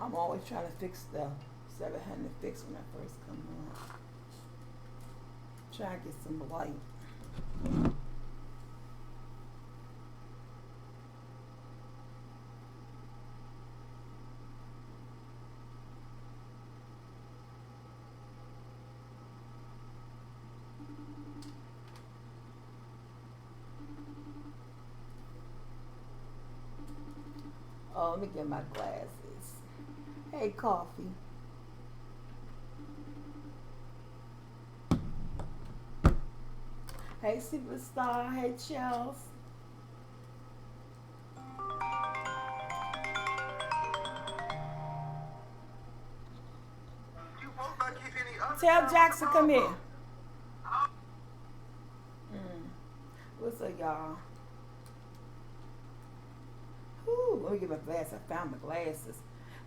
I'm always trying to fix stuff. Stuff I hadn't fixed when I first come on. Try to get some light. Oh, let me get my glasses. Hey, Coffee. Hey, Superstar. Hey, Chels. Tell Jackson come here. Mm. What's up, y'all? Whew, let me get my glasses. I found my glasses.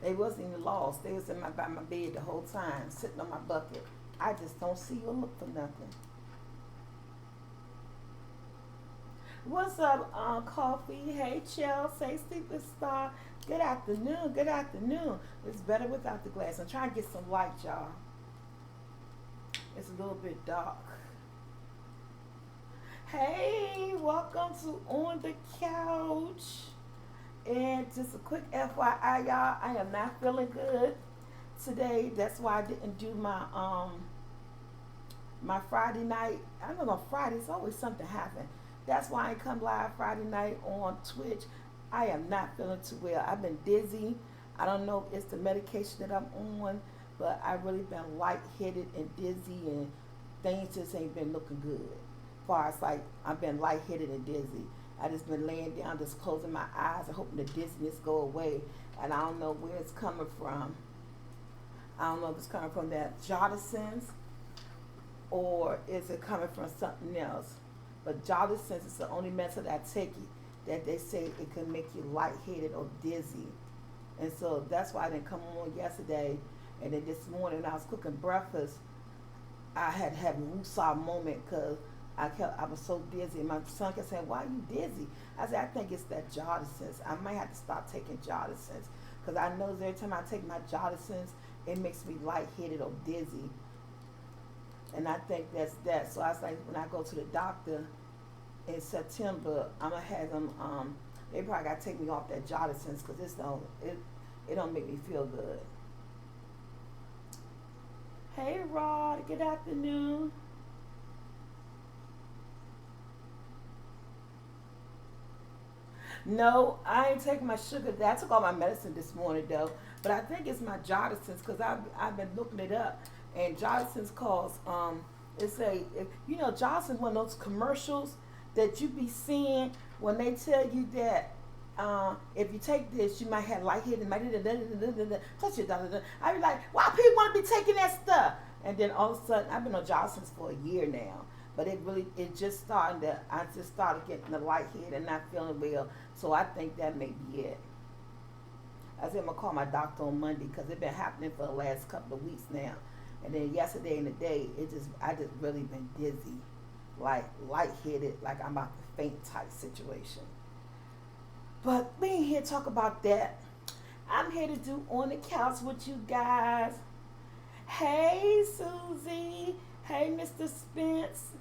They wasn't even lost. They was in by my bed the whole time, sitting on my bucket. I just don't see or look for nothing. What's up, Coffee? Hey, Chels. Hey, Superstar. Good afternoon. Good afternoon. It's better without the glass. I'm trying to get some light, y'all. It's a little bit dark. Hey, welcome to On the Couch. And just a quick FYI, y'all, I am not feeling good today. That's why I didn't do my Friday night. I don't know, Friday's always something happen. That's why I come live Friday night on Twitch. I am not feeling too well. I've been dizzy. I don't know if it's the medication that I'm on, but I've really been lightheaded and dizzy, and things just ain't been looking good. As far as like, I've been lightheaded and dizzy. I just been laying down, just closing my eyes and hoping the dizziness go away. And I don't know where it's coming from. I don't know if it's coming from that Jodisons or is it coming from something else. But Jodisons is the only medicine I take it that they say it can make you lightheaded or dizzy. And so that's why I didn't come on yesterday. And then this morning when I was cooking breakfast, I had to have a woosah moment because I was so dizzy. And my son kept saying, "Why are you dizzy?" I said, "I think it's that Jodisons. I might have to stop taking Jodisons because I know every time I take my Jodisons, it makes me lightheaded or dizzy." And I think that's that. So I was like, when I go to the doctor in September, I'm gonna have them. They probably gotta take me off that Jodisons because it don't make me feel good. Hey, Rod. Good afternoon. No, I ain't taking my sugar. I took all my medicine this morning though, but I think it's my Jodisons because I've been looking it up, and Jodisons cause it's Jodisons one of those commercials that you be seeing when they tell you that if you take this, you might have lightheaded, touch it, I be like, why people want to be taking that stuff? And then all of a sudden, I've been on Jodisons for a year now. But it just started I just started getting the lightheaded and not feeling well. So I think that may be it. I said I'm gonna call my doctor on Monday because it's been happening for the last couple of weeks now. And then yesterday and the day, I just really been dizzy, like lightheaded, like I'm about to faint type situation. But we ain't here to talk about that. I'm here to do On the Couch with you guys. Hey, Susie. Hey, Mr. Spence.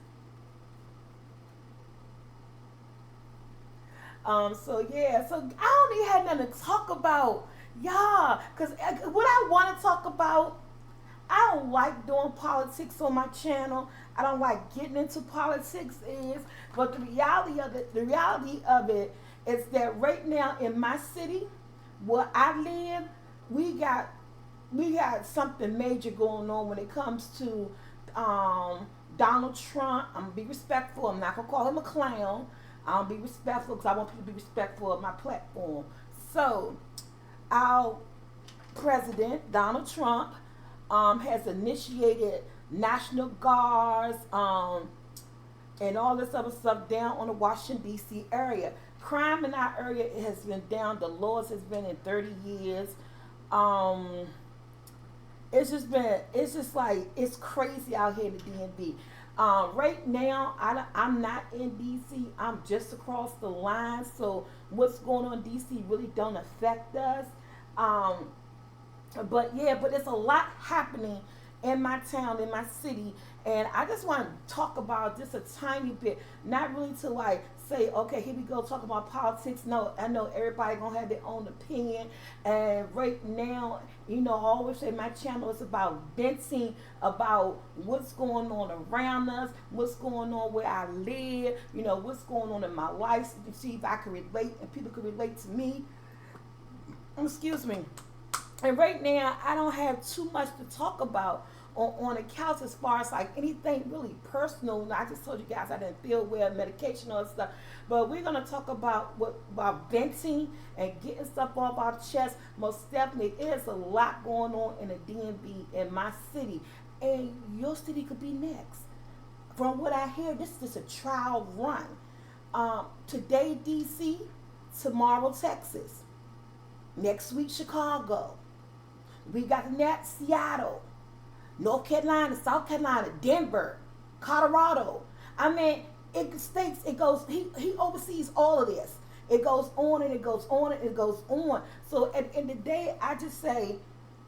So yeah, so I don't even have nothing to talk about, y'all. Cause what I want to talk about, I don't like doing politics on my channel. I don't like getting into politics but the reality of it is that right now in my city, where I live, we got we got something major going on when it comes to Donald Trump. I'm gonna be respectful. I'm not gonna call him a clown. I'll be respectful because I want people to be respectful of my platform. So, our president, Donald Trump, has initiated National Guards and all this other stuff down on the Washington, D.C. area. Crime in our area has been down. The lowest has been in 30 years. Um, it's just like, it's crazy out here in the DMV. Right now, I'm not in DC. I'm just across the line. So what's going on in DC really don't affect us. Um, But yeah, but it's a lot happening in my town, in my city, and I just want to talk about just a tiny bit, not really to like say, okay, here we go, talk about politics. No, I know everybody gonna have their own opinion, and right now, I always say my channel is about venting about what's going on around us, what's going on where I live, what's going on in my life, so you see if I can relate and people can relate to me. Excuse me. And right now, I don't have too much to talk about on the couch as far as like anything really personal. And I just told you guys I didn't feel well, medication or stuff. But we're gonna talk about about venting and getting stuff off our chest. Most definitely, there's a lot going on in the DMV in my city, and your city could be next. From what I hear, this is just a trial run. Today, DC, tomorrow, Texas, next week, Chicago. We got the next Seattle, North Carolina, South Carolina, Denver, Colorado. I mean, it goes, he oversees all of this. It goes on and it goes on and it goes on. So at the end of the day, I just say,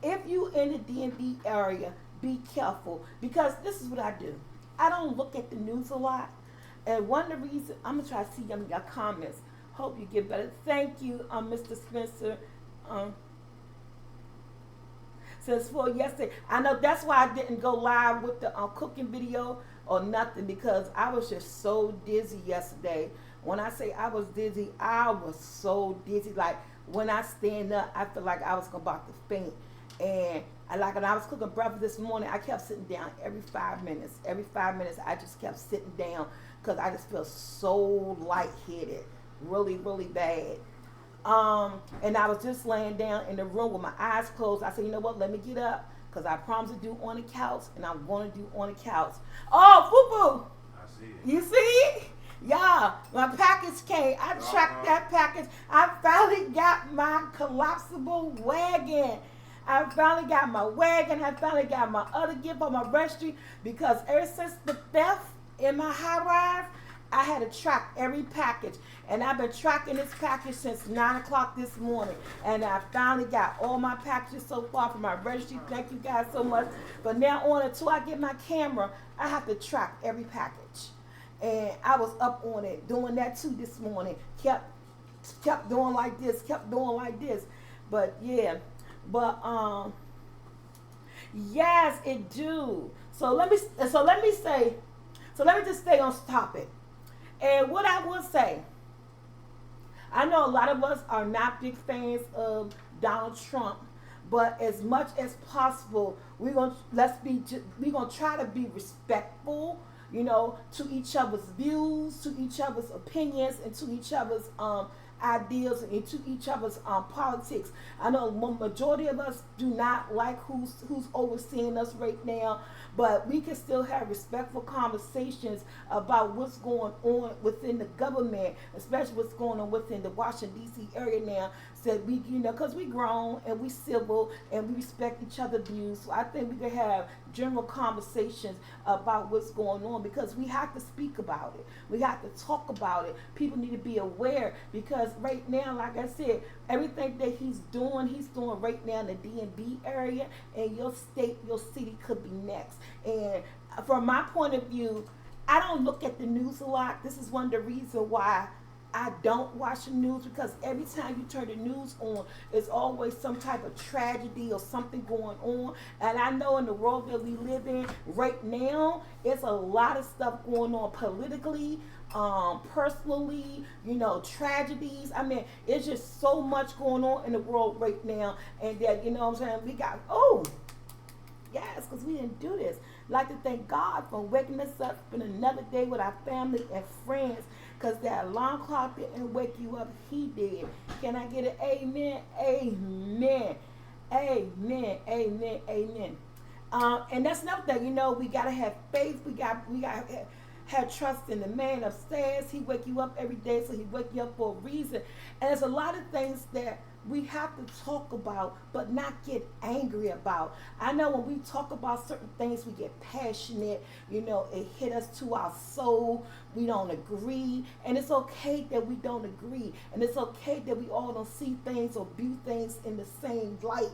if you in the DMV area, be careful. Because this is what I do. I don't look at the news a lot. And one of the reasons, I'm going to try to see your comments. Hope you get better. Thank you, Mr. Spencer. Since for yesterday, I know that's why I didn't go live with the cooking video or nothing, because I was just so dizzy yesterday. When I say I was dizzy, I was so dizzy. Like when I stand up, I feel like I was about to faint. And when I was cooking breakfast this morning, I kept sitting down every 5 minutes. Every 5 minutes, I just kept sitting down because I just feel so lightheaded, really, really bad. And I was just laying down in the room with my eyes closed. I said, you know what? Let me get up because I promised to do on the couch, and I'm going to do on the couch. Oh, Fufu! I see it. You see it? Yeah, my package came. I tracked that package. I finally got my collapsible wagon. I finally got my wagon. I finally got my other gift on my registry, because ever since the theft in my high rise, I had to track every package. And I've been tracking this package since 9 o'clock this morning. And I finally got all my packages so far from my registry. Thank you guys so much. But now on, until I get my camera, I have to track every package. And I was up on it, doing that too this morning. Kept doing like this, kept doing like this. But yeah, yes, it do. So let me just stay on topic. And what I will say, I know a lot of us are not big fans of Donald Trump, but as much as possible, we're gonna try to be respectful, to each other's views, to each other's opinions, and to each other's ideas, and to each other's politics. I know majority of us do not like who's overseeing us right now, but we can still have respectful conversations about what's going on within the government, especially what's going on within the Washington D.C. area now. So we, because we grown and we civil and we respect each other's views. So I think we can have general conversations about what's going on, because we have to speak about it. We have to talk about it. People need to be aware, because right now, like I said, everything that he's doing right now in the DMV area, and your state, your city could be next. And from my point of view, I don't look at the news a lot. This is one of the reasons why I don't watch the news, because every time you turn the news on, it's always some type of tragedy or something going on. And I know in the world that we live in right now, it's a lot of stuff going on politically, personally, tragedies. I mean, it's just so much going on in the world right now. And that, we got, yes, because we didn't do this. I'd like to thank God for waking us up for another day with our family and friends, because that alarm clock didn't wake you up, he did. Can I get an amen? Amen. Amen. Amen. Amen. And that's another thing, we got to have faith. We got to have trust in the man upstairs. He wake you up every day, so he wake you up for a reason. And there's a lot of things that we have to talk about, but not get angry about. I know when we talk about certain things, we get passionate. It hit us to our soul. We don't agree, and it's okay that we don't agree, and it's okay that we all don't see things or view things in the same light.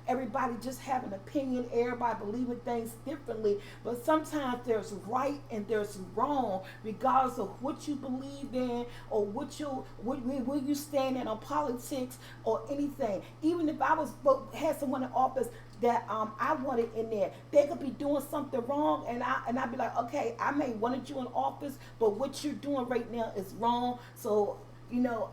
Everybody just have an opinion. Everybody believing things differently, but sometimes there's right and there's wrong, regardless of what you believe in or where you stand in on politics or anything. Even if I had someone in office that I wanted in there, they could be doing something wrong, and I'd be like, okay, I may wanted you in office, but what you're doing right now is wrong. So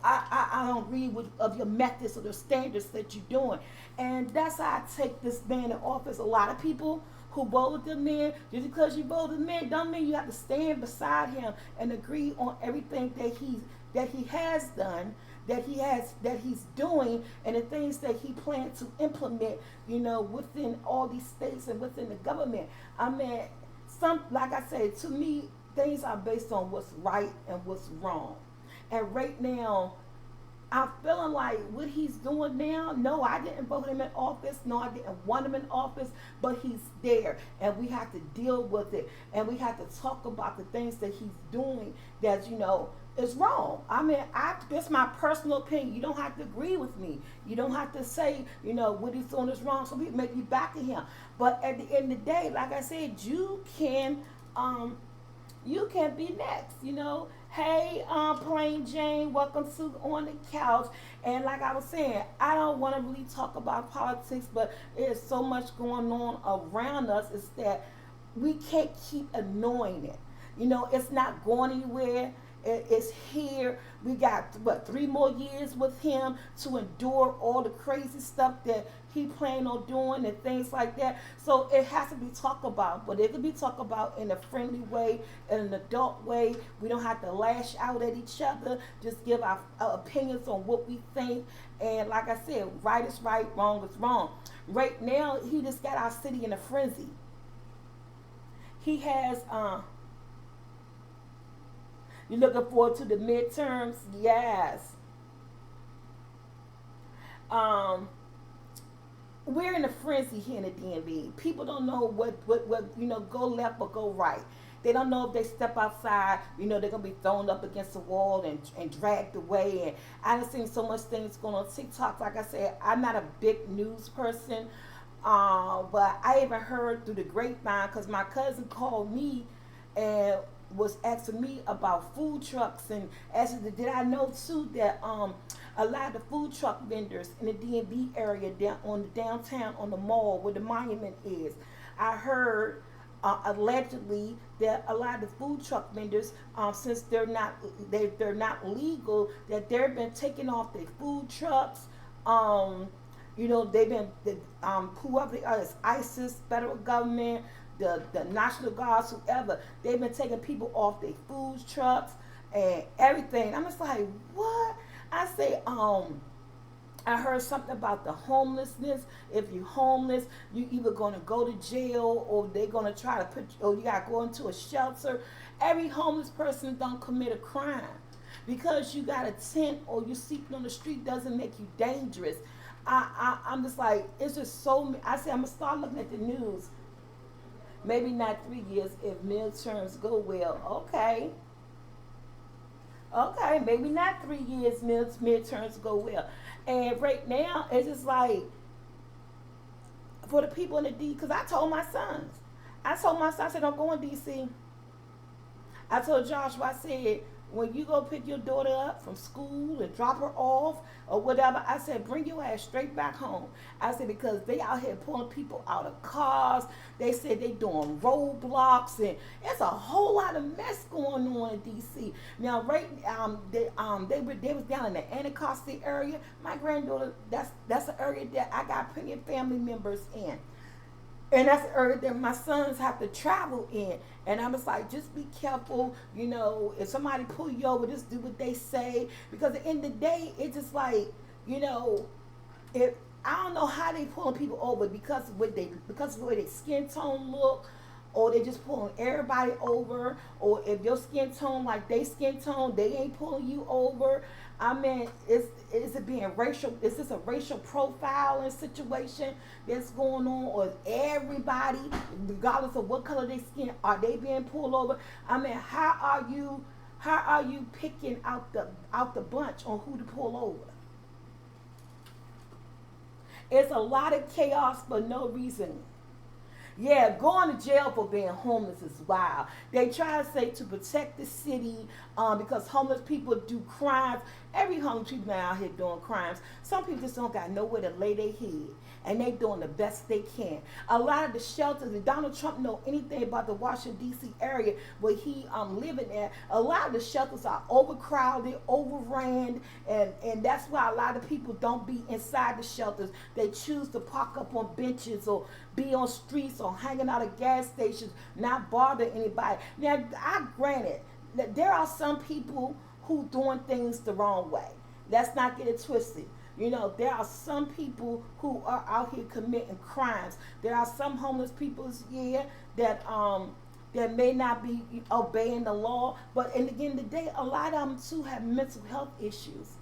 I don't agree of your methods or the standards that you're doing. And that's how I take this man in office. A lot of people who voted him in, just because you voted him in, don't mean you have to stand beside him and agree on everything that he has done, that he's doing, and the things that he plans to implement, within all these states and within the government. I mean, like I said, to me, things are based on what's right and what's wrong. And right now, I'm feeling like what he's doing now. No, I didn't vote him in office. No, I didn't want him in office, but he's there, and we have to deal with it, and we have to talk about the things that he's doing that is wrong. I mean, this is my personal opinion. You don't have to agree with me. You don't have to say what he's doing is wrong. So we make you back at him. But at the end of the day, like I said, you can be next. Hey, Plain Jane, welcome to On the Couch. And like I was saying, I don't want to really talk about politics, but there's so much going on around us. Is that we can't keep ignoring it. It's not going anywhere. It's here. We got 3 more years with him to endure all the crazy stuff that he planned on doing and things like that. So it has to be talked about, but it can be talked about in a friendly way, in an adult way. We don't have to lash out at each other. Just give our opinions on what we think. And like I said, right is right, wrong is wrong. Right now, he just got our city in a frenzy. He has you looking forward to the midterms? Yes. We're in a frenzy here in the DMV. People don't know what go left or go right. They don't know if they step outside, they're gonna be thrown up against the wall and dragged away. And I've seen so much things going on TikTok. Like I said, I'm not a big news person, but I even heard through the grapevine because my cousin called me and was asking me about food trucks, and asking, did I know too that a lot of the food truck vendors in the DMV area down on the downtown on the mall where the monument is, I heard allegedly that a lot of the food truck vendors, since they're not legal, that they've been taking off their food trucks. They've been whoever is ISIS, federal government, the National Guards, whoever, they've been taking people off their food trucks and everything. I'm just like, what? I say, I heard something about the homelessness. If you're homeless, you either going to go to jail or they're going to try to or you got to go into a shelter. Every homeless person don't commit a crime. Because you got a tent or you sleeping on the street doesn't make you dangerous. I'm just like, it's just so, I say, I'm going to start looking at the news. Maybe not 3 years if midterms go well. Okay, maybe not 3 years midterms go well. And right now, it's just like, for the people in the D, because I told my sons, I said, don't go in D.C. I told Joshua, I said, when you go pick your daughter up from school and drop her off or whatever, I said, bring your ass straight back home. I said, because they out here pulling people out of cars. They said they doing roadblocks, and it's a whole lot of mess going on in D.C. Now, they was down in the Anacostia area. My granddaughter, that's an area that I got plenty of family members in. And that's the area that my sons have to travel in. And I'm just like, just be careful. If somebody pull you over, just do what they say. Because at the end of the day, it's just like, if I don't know how they pulling people over because of the way their skin tone look, or they just pulling everybody over, or if your skin tone like they skin tone, they ain't pulling you over. I mean, is it being racial? Is this a racial profiling situation that's going on, or is everybody, regardless of what color they skin, are they being pulled over? I mean, how are you picking out the bunch on who to pull over? It's a lot of chaos for no reason. Yeah, going to jail for being homeless is wild. They try to say to protect the city because homeless people do crimes. Every homeless people now out here doing crimes. Some people just don't got nowhere to lay their head, and they doing the best they can. A lot of the shelters, if Donald Trump know anything about the Washington D.C. area where he living at, a lot of the shelters are overcrowded, overran, and that's why a lot of people don't be inside the shelters. They choose to park up on benches or be on streets or hanging out at gas stations, not bother anybody. Now, I granted that there are some people who doing things the wrong way. Let's not get it twisted. There are some people who are out here committing crimes. There are some homeless people, yeah, that may not be obeying the law. But in the end of the day, a lot of them too have mental health issues.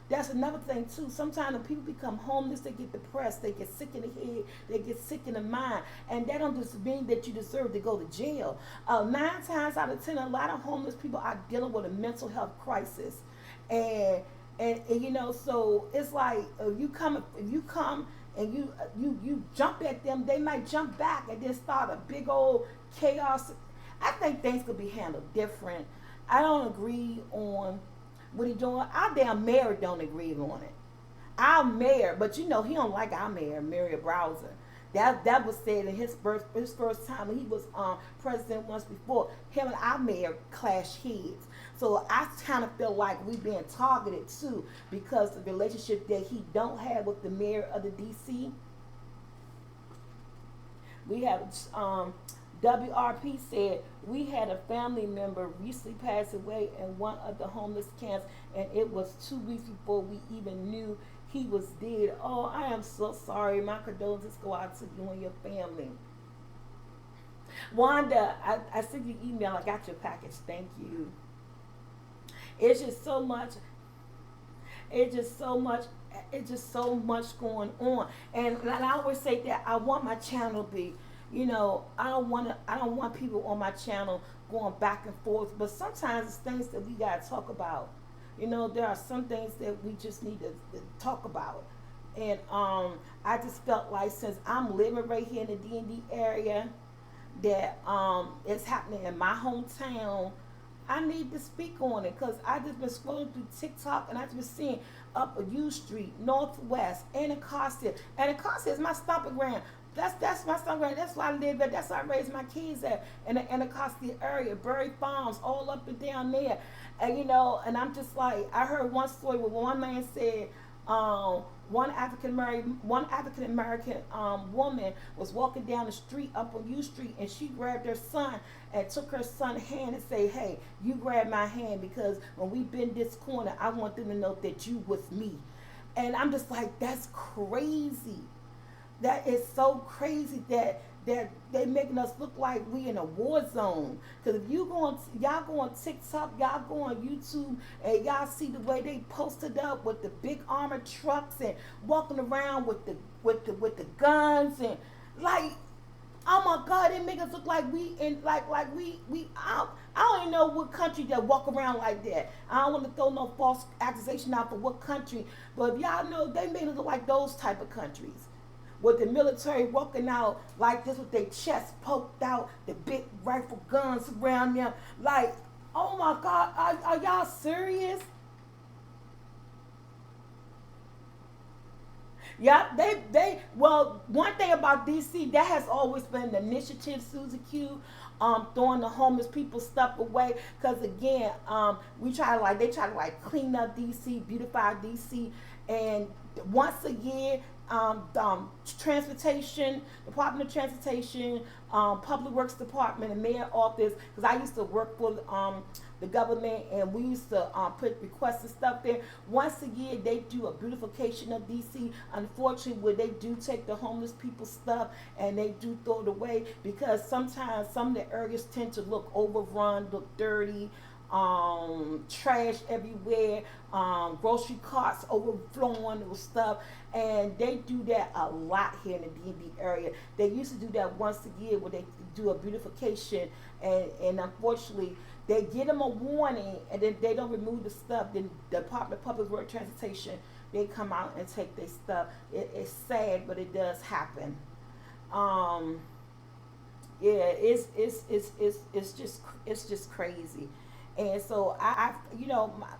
That's another thing too. Sometimes when people become homeless, they get depressed, they get sick in the head, they get sick in the mind, and that don't just mean that you deserve to go to jail. 9 times out of 10, a lot of homeless people are dealing with a mental health crisis, and so it's like if you come and you jump at them, they might jump back and then start a big old chaos. I think things could be handled different. I don't agree on what he doing. Our damn mayor don't agree on it. Our mayor, but he don't like our mayor, Muriel Bowser. That was said in his first time when he was president once before. Him and our mayor clashed heads. So I kind of feel like we being targeted too because the relationship that he don't have with the mayor of the DC. We have WRP said, we had a family member recently pass away in one of the homeless camps, and it was 2 weeks before we even knew he was dead. Oh, I am so sorry. My condolences go out to you and your family. Wanda, I sent you an email. I got your package. Thank you. It's just so much. It's just so much going on. And I always say that I want my channel to be, I don't want people on my channel going back and forth, but sometimes it's things that we gotta talk about. There are some things that we just need to talk about. And I just felt like since I'm living right here in the D&D area, that it's happening in my hometown, I need to speak on it because I just been scrolling through TikTok and I just been seeing up U Street, Northwest, Anacostia. Anacostia is my stomping ground. That's my stomping ground. That's where I live at. That's where I raised my kids at, in the Anacostia area, Berry Farms, all up and down there. And and I'm just like, I heard one story where one man said, one African American woman was walking down the street up on U Street, and she grabbed her son and took her son's hand and say, "Hey, you grab my hand because when we bend this corner, I want them to know that you with me." And I'm just like, that's crazy. That is so crazy that they making us look like we in a war zone. Because if y'all go on TikTok, y'all go on YouTube, and y'all see the way they posted up with the big armored trucks and walking around with the guns and like, oh my God, they make us look like we in like we out. I don't even know what country that walk around like that. I don't want to throw no false accusation out for what country, but if y'all know, they made it look like those type of countries. With the military walking out like this with their chest poked out, the big rifle guns around them. Like, oh my God, are y'all serious? Yeah, well, one thing about DC, that has always been the initiative, Susie Q, throwing the homeless people stuff away. Because again, they try to clean up DC, beautify DC, and once a year, transportation, Department of Transportation, Public Works Department, and Mayor Office, because I used to work for the government, and we used to put requests and stuff there. Once a year, they do a beautification of DC. Unfortunately, where they do take the homeless people's stuff and they do throw it away, because sometimes some of the areas tend to look overrun, look dirty. trash everywhere, grocery carts overflowing with stuff, and they do that a lot here in the DMV area. They used to do that once a year where they do a beautification, and unfortunately they get them a warning, and then they don't remove the stuff. Then the Department of Public Works Transportation, they come out and take their stuff. It's sad, but it does happen. Um, yeah, it's just crazy. And so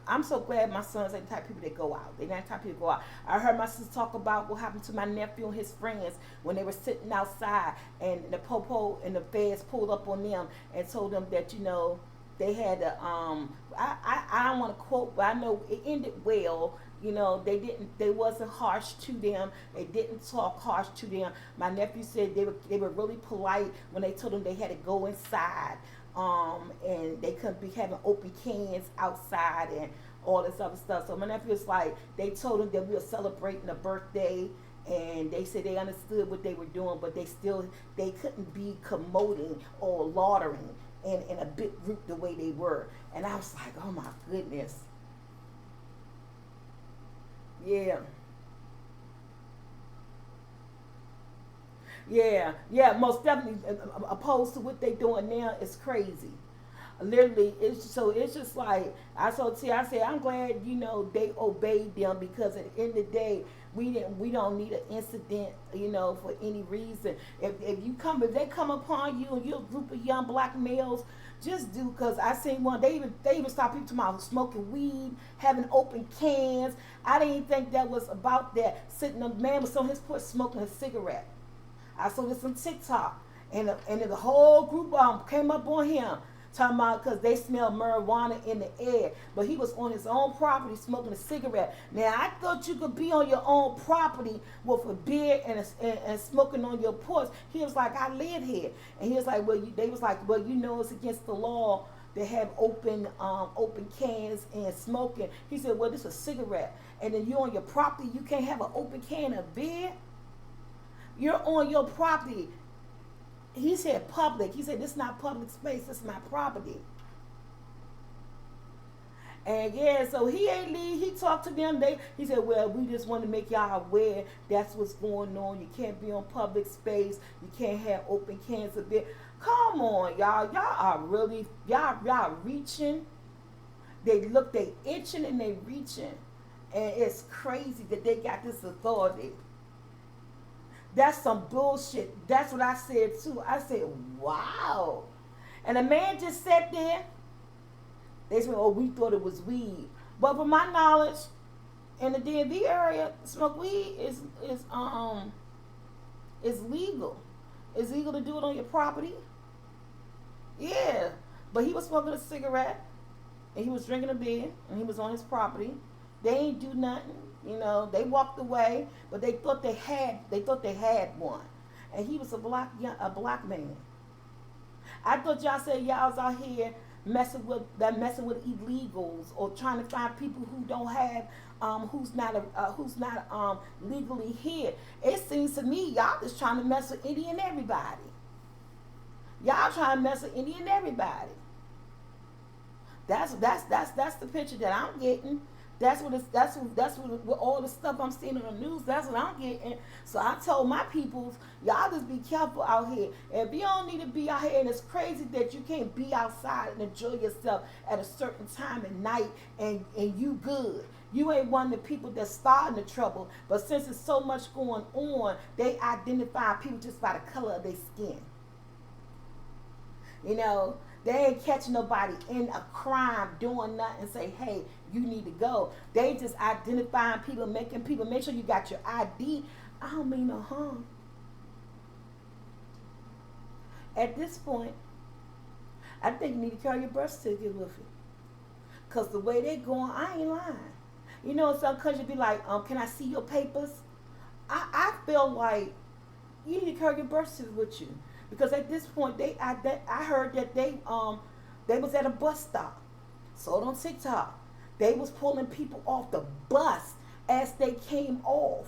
I'm so glad my sons ain't the type of people that go out. They're not the type of people that go out. I heard my sister talk about what happened to my nephew and his friends when they were sitting outside, and the popo and the feds pulled up on them and told them that they had to I don't want to quote, but I know it ended well. They wasn't harsh to them. They didn't talk harsh to them. My nephew said they were really polite when they told them they had to go inside, and they couldn't be having open cans outside and all this other stuff. So my nephew was like, they told him that we were celebrating a birthday, and they said they understood what they were doing, but they couldn't be commoding or laudering in a big group the way they were. And I was like, oh my goodness. Yeah. Yeah, most definitely. Opposed to what they doing now is crazy. Literally, it's just like I told T. I said I'm glad they obeyed them, because at the end of the day we don't need an incident for any reason. If they come upon you and you're a group of young black males, just do, because I seen one. They even stopped people tomorrow smoking weed, having open cans. I didn't even think that was about that. Sitting, a man was on his porch smoking a cigarette. I saw this on TikTok, and the whole group came up on him, talking about because they smelled marijuana in the air, but he was on his own property smoking a cigarette. Now I thought you could be on your own property with a beer and smoking on your porch. He was like, I live here, and he was like, they was like, well, it's against the law to have open cans and smoking. He said, well, this is a cigarette, and then you on your property, you can't have an open can of beer. You're on your property. He said public. He said this is not public space. This is my property. And yeah, so he ain't leave. He talked to them. He said, well, we just want to make y'all aware that's what's going on. You can't be on public space. You can't have open cans of beer. Come on, y'all. Y'all are really y'all reaching. They itching and they reaching, and it's crazy that they got this authority. That's some bullshit. That's what I said too. I said, wow. And the man just sat there. They said, oh, we thought it was weed. But from my knowledge, in the DMV area, smoke weed is legal. It's legal to do it on your property. Yeah. But he was smoking a cigarette, and he was drinking a beer, and he was on his property. They ain't do nothing. They walked away, but they thought they had one, and he was a black man. I thought y'all said y'all was out here messing with illegals, or trying to find people who don't have who's not legally here. It seems to me y'all just trying to mess with any and everybody. Y'all trying to mess with any and everybody. That's the picture that I'm getting. That's what all the stuff I'm seeing on the news. That's what I'm getting. So I told my peoples, y'all just be careful out here. If you don't need to be out here, and it's crazy that you can't be outside and enjoy yourself at a certain time at night, and you good. You ain't one of the people that's starting the trouble. But since there's so much going on, they identify people just by the color of their skin. They ain't catching nobody in a crime doing nothing and say, hey, you need to go. They just identifying people, making people make sure you got your ID. I don't mean no harm. At this point, I think you need to carry your birth certificate with you. Because the way they going, I ain't lying. In some countries be like, can I see your papers? I feel like you need to carry your birth certificate with you. Because at this point, I heard that they was at a bus stop. Sold on TikTok. They was pulling people off the bus as they came off.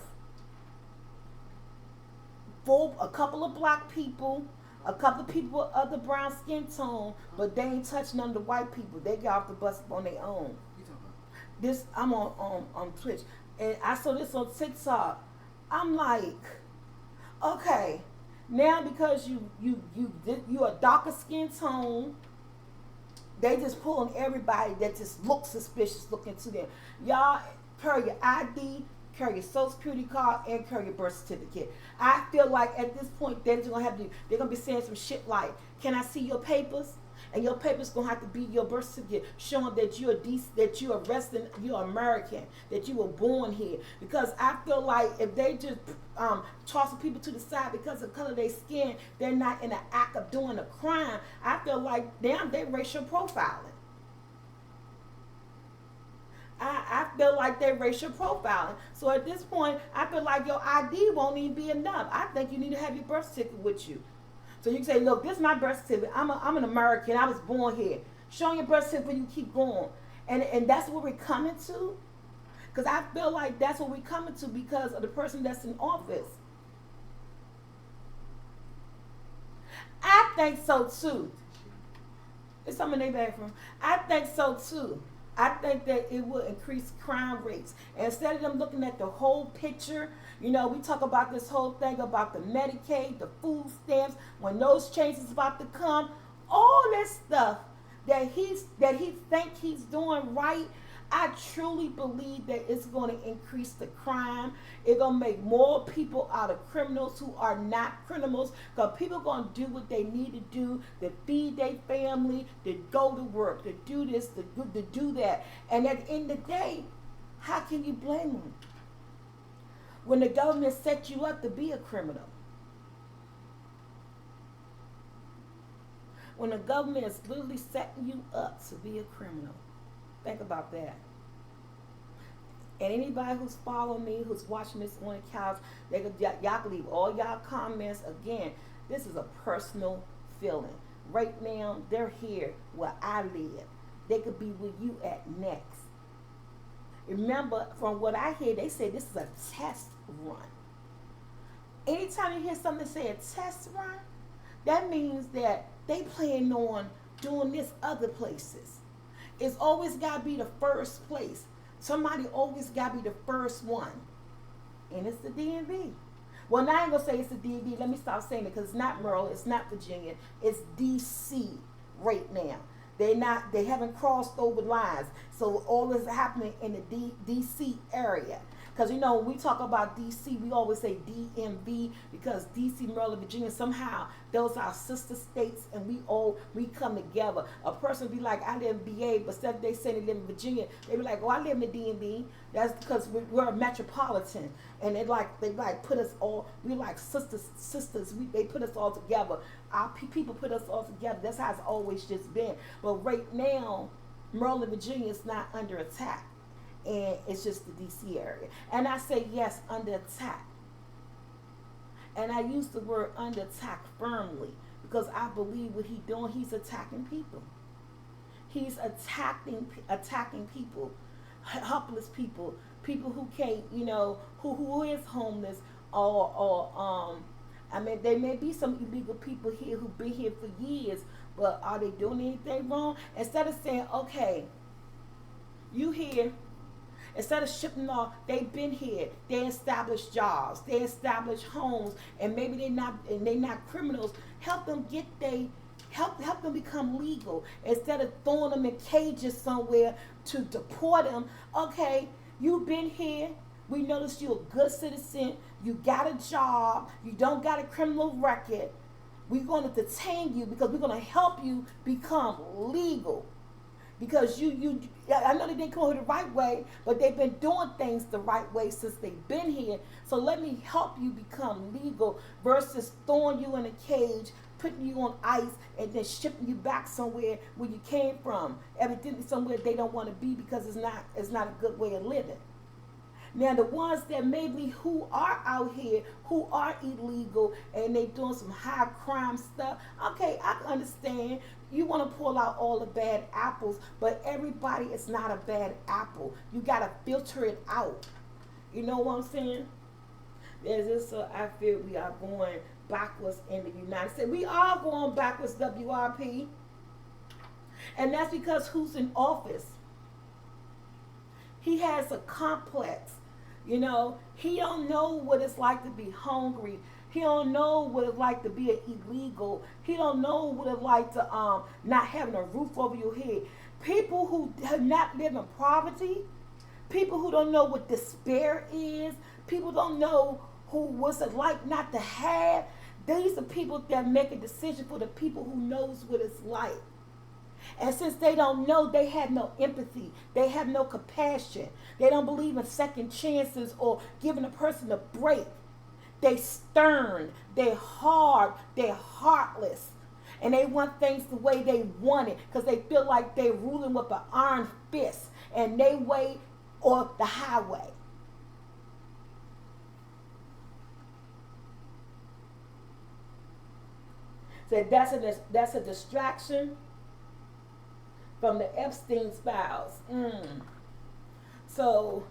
A couple of black people, A couple of people with other brown skin tone, but they ain't touch none of the white people. They got off the bus on their own. This I'm on Twitch, and I saw this on TikTok. I'm like, okay, now because you a darker skin tone, they just pulling everybody that just looks suspicious looking to them. Y'all carry your ID, carry your social security card, and carry your birth certificate. I feel like at this point they're gonna be saying some shit like, "Can I see your papers?" And your papers gonna have to be your birth certificate showing that you're resident, you're American, that you were born here. Because I feel like if they just tossing people to the side because of the color of their skin, they're not in the act of doing a crime. I feel like damn, they racial profiling. I feel like they're racial profiling. So at this point, I feel like your ID won't even be enough. I think you need to have your birth certificate with you. So you can say, look, this is my birth certificate. I'm an American. I was born here. Show your birth certificate, you keep going. And that's what we're coming to. Because I feel like that's what we're coming to because of the person that's in office. I think so too. It's something in their bathroom. I think so too. I think that it will increase crime rates. And instead of them looking at the whole picture, you know, we talk about this whole thing about the Medicaid, the food stamps, when those changes about to come, all this stuff that he think he's doing right. I truly believe that it's going to increase the crime. It's going to make more people out of criminals who are not criminals. Because people are going to do what they need to do to feed their family, to go to work, to do this, to do that. And at the end of the day, how can you blame them? When the government set you up to be a criminal. When the government is literally setting you up to be a criminal. Think about that. And anybody who's following me, who's watching this on the couch, y'all can leave all y'all comments. Again, this is a personal feeling. Right now, they're here where I live. They could be where you at next. Remember, from what I hear, they say this is a test run. Anytime you hear something say a test run, that means that they plan on doing this other places. It's always got to be the first place. Somebody always got to be the first one. And it's the DMV. Well, now I ain't going to say it's the DMV. Let me stop saying it because it's not Maryland. It's not Virginia. It's D.C. right now. They haven't crossed over lines. So all this is happening in the D.C. area. Because, you know, when we talk about D.C., we always say DMV because D.C., Maryland, Virginia, somehow those are sister states and we come together. A person be like, I live in BA, but instead they say they live in Virginia, they be like, oh, I live in the DMV. That's because we're a metropolitan. And they put us all, we like sisters. They put us all together. Our people put us all together. That's how it's always just been. But right now, Maryland, Virginia is not under attack. And it's just the D.C. area. And I say, yes, under attack. And I use the word under attack firmly because I believe what he's doing, he's attacking people. He's attacking people, helpless people, people who can't, you know, who is homeless or I mean, there may be some illegal people here who've been here for years, but are they doing anything wrong? Instead of saying, okay, you here, instead of shipping off, they've been here. They established jobs. They established homes, and maybe they're not criminals. Help them help them become legal instead of throwing them in cages somewhere to deport them. Okay, you've been here. We noticed you're a good citizen. You got a job. You don't got a criminal record. We're going to detain you because we're going to help you become legal. Because I know they didn't come here the right way, but they've been doing things the right way since they've been here. So let me help you become legal versus throwing you in a cage, putting you on ice, and then shipping you back somewhere where you came from. Evidently somewhere they don't want to be because it's not a good way of living. Now the ones that maybe who are out here, who are illegal, and they doing some high crime stuff, okay, I can understand. You want to pull out all the bad apples, but everybody is not a bad apple. You got to filter it out. You know what I'm saying? There's this, I feel we are going backwards in the United States. We are going backwards, WRP. And that's because who's in office? He has a complex. You know, he don't know what it's like to be hungry. He don't know what it's like to be an illegal. He don't know what it's like to not having a roof over your head. People who have not lived in poverty, people who don't know what despair is, people don't know what's it like not to have. These are people that make a decision for the people who knows what it's like. And since they don't know, they have no empathy. They have no compassion. They don't believe in second chances or giving a person a break. They stern, they hard, they're heartless. And they want things the way they want it because they feel like they're ruling with an iron fist and they way or the highway. So that's a distraction from the Epstein files. So,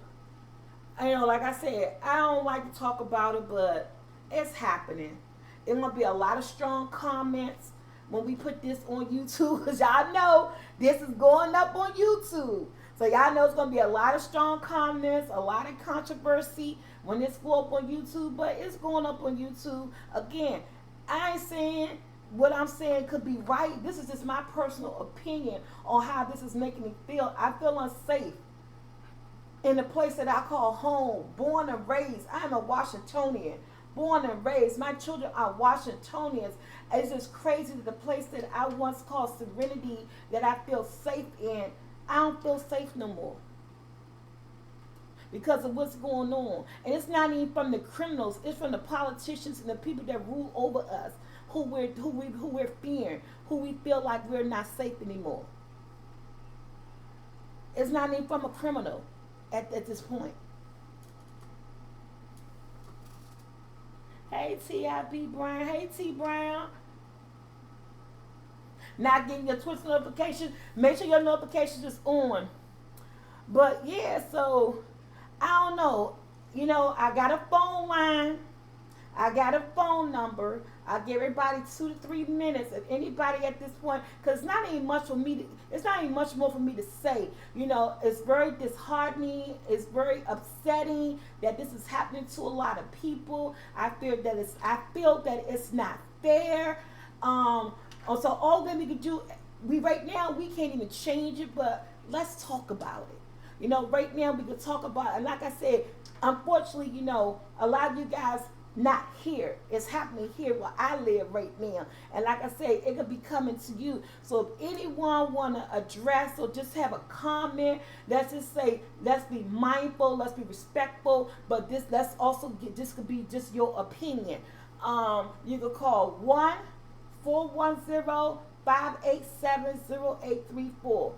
like I said, I don't like to talk about it, but it's happening. It's going to be a lot of strong comments when we put this on YouTube, because y'all know this is going up on YouTube. So y'all know it's going to be a lot of strong comments, a lot of controversy when this go up on YouTube, but it's going up on YouTube. Again, I ain't saying what I'm saying could be right. This is just my personal opinion on how this is making me feel. I feel unsafe in the place that I call home, born and raised. I am a Washingtonian, born and raised. My children are Washingtonians. It's just crazy that the place that I once called serenity, that I feel safe in, I don't feel safe no more because of what's going on. And it's not even from the criminals, it's from the politicians and the people that rule over us, who we're fearing, who we feel like we're not safe anymore. It's not even from a criminal at this point. Hey T.I.B. Brown. Hey T. Brown. Not getting your Twitch notification. Make sure your notifications is on. But yeah, so I don't know. I got a phone line. I got a phone number. I give everybody 2 to 3 minutes. If anybody at this point, because it's not even much for me to, it's not even much more for me to say. It's very disheartening. It's very upsetting that this is happening to a lot of people. I feel that it's not fair. So all that we can do, right now we can't even change it, but let's talk about it. Right now we can talk about it. And like I said, unfortunately, a lot of you guys not here. It's happening here where I live right now. And like I said, it could be coming to you. So if anyone want to address or just have a comment, let's just say, let's be mindful, let's be respectful, but let's also this could be just your opinion. You could call 1-410-587-0834.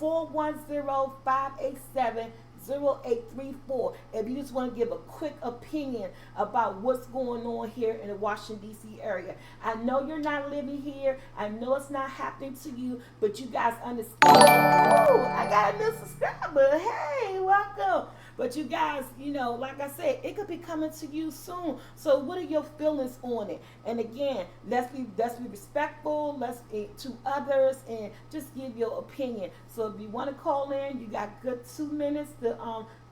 410-587-0834. If you just want to give a quick opinion about what's going on here in the Washington, D.C. area. I know you're not living here. I know it's not happening to you, but you guys understand. Ooh, I got a new subscriber. Hey, welcome. But you guys, like I said, it could be coming to you soon. So what are your feelings on it? And again, let's be respectful, to others, and just give your opinion. So if you want to call in, you got good 2 minutes to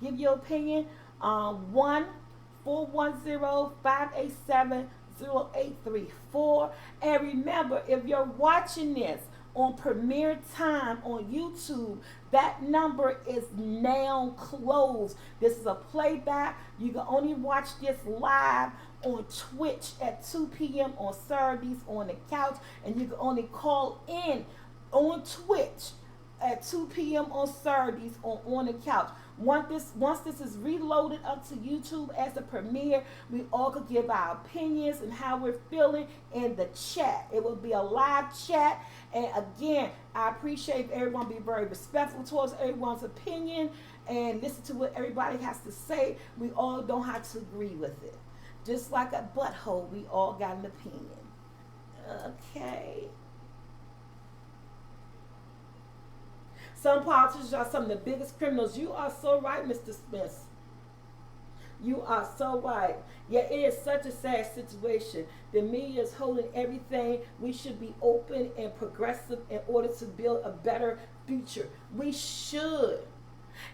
give your opinion. 1-410-587-0834. And remember, if you're watching this on Premiere Time on YouTube, that number is now closed. This is a playback. You can only watch this live on Twitch at 2 p.m. on Saturdays on the couch, and you can only call in on Twitch at 2 p.m. on Saturdays on the couch. Once this is reloaded up to YouTube as a premiere, we all could give our opinions and how we're feeling in the chat. It will be a live chat. And again, I appreciate everyone be very respectful towards everyone's opinion and listen to what everybody has to say. We all don't have to agree with it. Just like a butthole, we all got an opinion. Okay. Some politicians are some of the biggest criminals. You are so right, Mr. Smith. You are so right. Yeah, it is such a sad situation. The media is holding everything. We should be open and progressive in order to build a better future. We should.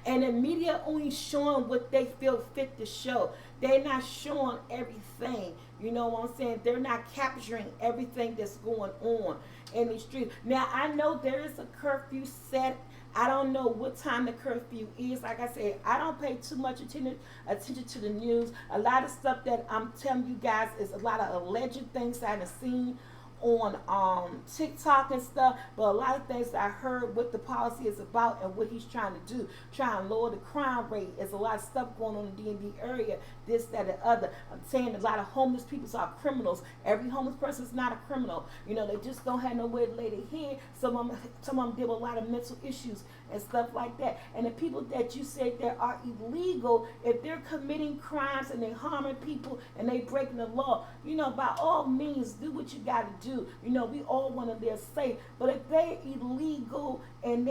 And the media only showing what they feel fit to show. They're not showing everything. You know what I'm saying? They're not capturing everything that's going on in the street. Now I know there is a curfew set. I don't know what time the curfew is. Like I said, I don't pay too much attention to the news. A lot of stuff that I'm telling you guys is a lot of alleged things that I've seen on TikTok and stuff, but a lot of things that I heard what the policy is about and what he's trying to do, trying to lower the crime rate. There's a lot of stuff going on in the DMV area, this, that, and other. I'm saying a lot of homeless people are criminals. Every homeless person is not a criminal. You know, they just don't have nowhere to lay their head. Some of them deal with a lot of mental issues and stuff like that. And the people that you say that are illegal, if they're committing crimes and they're harming people and they breaking the law, you know, by all means, do what you got to do. You know, we all want to live safe, but if they're illegal and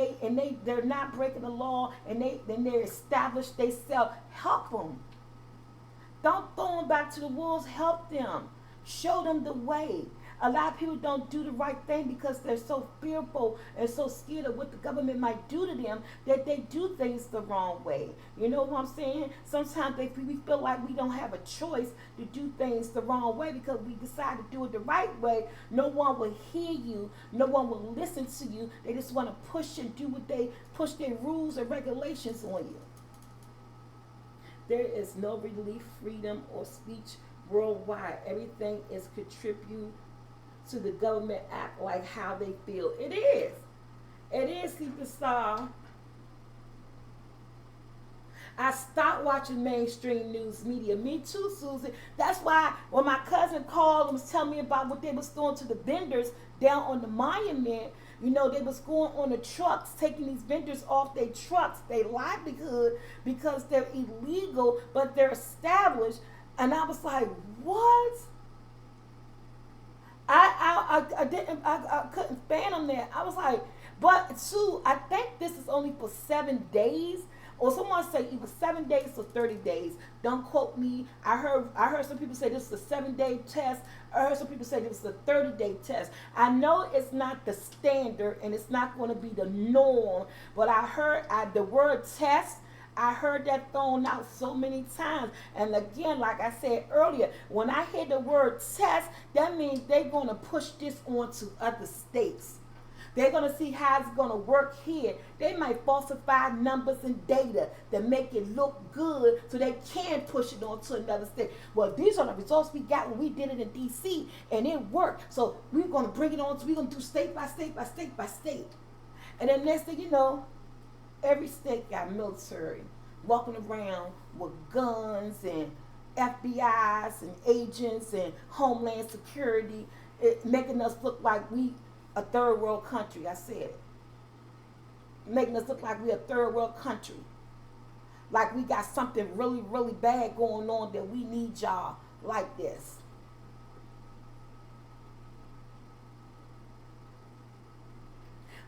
they're not breaking the law and they're established themselves, help them. Don't throw them back to the wolves. Help them. Show them the way. A lot of people don't do the right thing because they're so fearful and so scared of what the government might do to them that they do things the wrong way. You know what I'm saying? Sometimes we feel like we don't have a choice to do things the wrong way because we decide to do it the right way. No one will hear you. No one will listen to you. They just want to push and do what they push their rules and regulations on you. There is no relief, freedom, or speech worldwide. Everything is contribute to the government act like how they feel. It is. It is, superstar. I stopped watching mainstream news media. Me too, Susie. That's why when my cousin called and was telling me about what they was doing to the vendors down on the monument, you know, they was going on the trucks, taking these vendors off their trucks, their livelihood, because they're illegal, but they're established. And I was like, what? I couldn't fathom that. I was like, but Sue, I think this is only for 7 days. Or someone say either 7 days or 30 days. Don't quote me. I heard some people say this is a 7-day test. I heard some people say this is a 30-day test. I know it's not the standard and it's not going to be the norm, but I heard the word test. I heard that thrown out so many times. And again, like I said earlier, when I hear the word test, that means they're going to push this on to other states. They're going to see how it's going to work here. They might falsify numbers and data that make it look good so they can push it on to another state. Well, these are the results we got when we did it in D.C. and it worked. So we're going to bring it on. So we're going to do state by state by state by state. And then next thing you know, every state got military walking around with guns and FBI's and agents and Homeland Security, making us look like we a third world country. I said it. Making us look like we're a third world country. Like we got something really, really bad going on that we need y'all like this.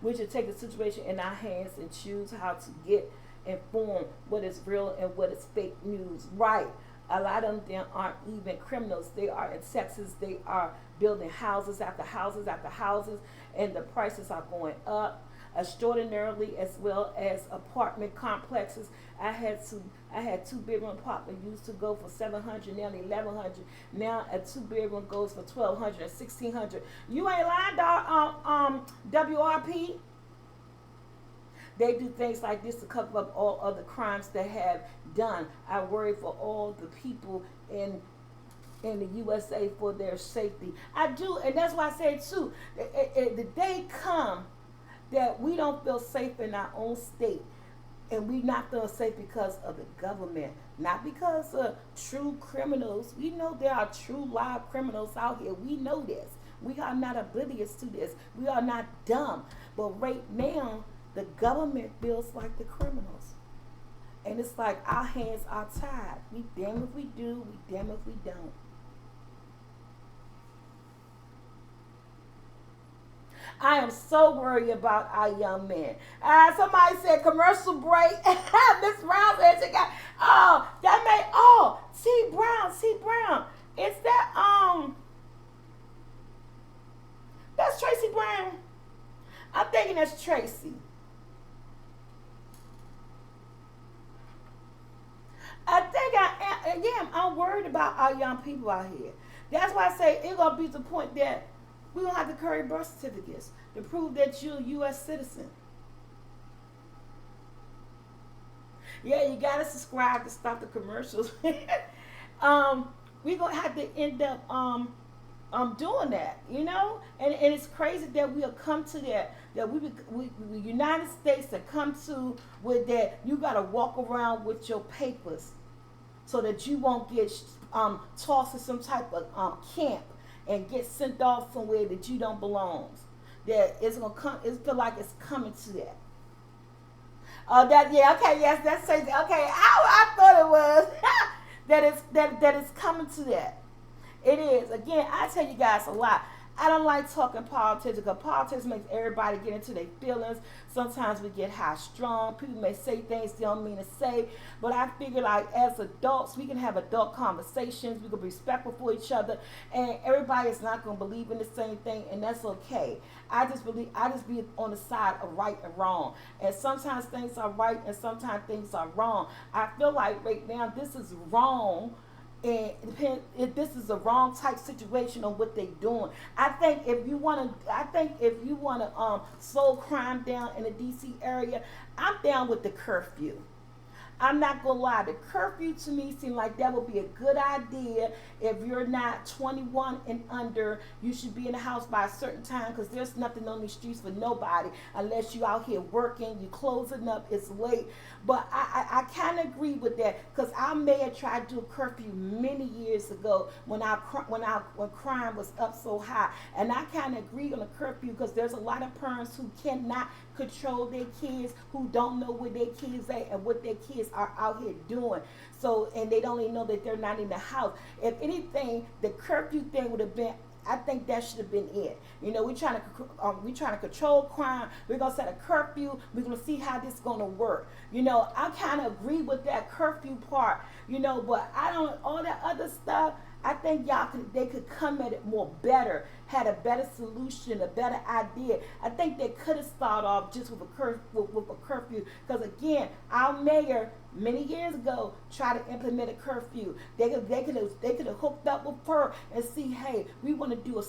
We should take the situation in our hands and choose how to get informed what is real and what is fake news. Right. A lot of them aren't even criminals. They are in Texas. They are building houses after houses after houses, and the prices are going up extraordinarily, as well as apartment complexes. I had 2-bedroom apartment used to go for $700, now $1,100. Now a 2-bedroom goes for $1,200 and $1,600. You ain't lying, dog. WRP. They do things like this to cover up all other crimes they have done. I worry for all the people in the USA for their safety. I do, and that's why I say too, the day come that we don't feel safe in our own state, and we not feel safe because of the government, not because of true criminals. We know there are true live criminals out here. We know this. We are not oblivious to this. We are not dumb. But right now, the government feels like the criminals. And it's like our hands are tied. We damn if we do, we damn if we don't. I am so worried about our young men. Somebody said commercial break. Miss Brown said she got. Oh, that made. Oh, T Brown. T Brown. Is that That's Tracy Brown. I'm thinking that's Tracy. I think I am. Again, I'm worried about our young people out here. That's why I say it's gonna be to the point that we don't have to carry birth certificates to prove that you're a U.S. citizen. Yeah, you gotta subscribe to stop the commercials. We're gonna have to end up doing that, and it's crazy that we'll come to that we United States to come to with that you gotta walk around with your papers so that you won't get tossed in some type of camp and get sent off somewhere that you don't belong. That it's gonna come. It feel like it's coming to that. That yeah, okay, yes, that's crazy. Okay, I thought it was that it's coming to that. It is. Again, I tell you guys a lot. I don't like talking politics because politics makes everybody get into their feelings. Sometimes we get high strung. People may say things they don't mean to say. But I figure like as adults, we can have adult conversations. We can be respectful for each other. And everybody is not going to believe in the same thing. And that's okay. I just be on the side of right and wrong. And sometimes things are right and sometimes things are wrong. I feel like right now this is wrong, and if this is the wrong type situation on what they're doing. I think if you wanna slow crime down in the DC area, I'm down with the curfew. I'm not gonna lie, the curfew to me seemed like that would be a good idea. If you're not 21 and under, you should be in the house by a certain time because there's nothing on these streets for nobody unless you out here working, you closing up, it's late. But I kind of agree with that because our mayor tried to do a curfew many years ago when crime was up so high, and I kind of agree on the curfew because there's a lot of parents who cannot control their kids, who don't know where their kids are and what their kids are out here doing. So, and they don't even know that they're not in the house. If anything, the curfew thing would have been, I think that should have been it. We trying to control crime. We're gonna set a curfew. We're gonna see how this is gonna work. I kind of agree with that curfew part. But I don't all that other stuff. I think they could come at it more better, had a better solution, a better idea. I think they could have started off just with a curfew. Because again, our mayor many years ago tried to implement a curfew. They could have hooked up with her and see, hey, we want to do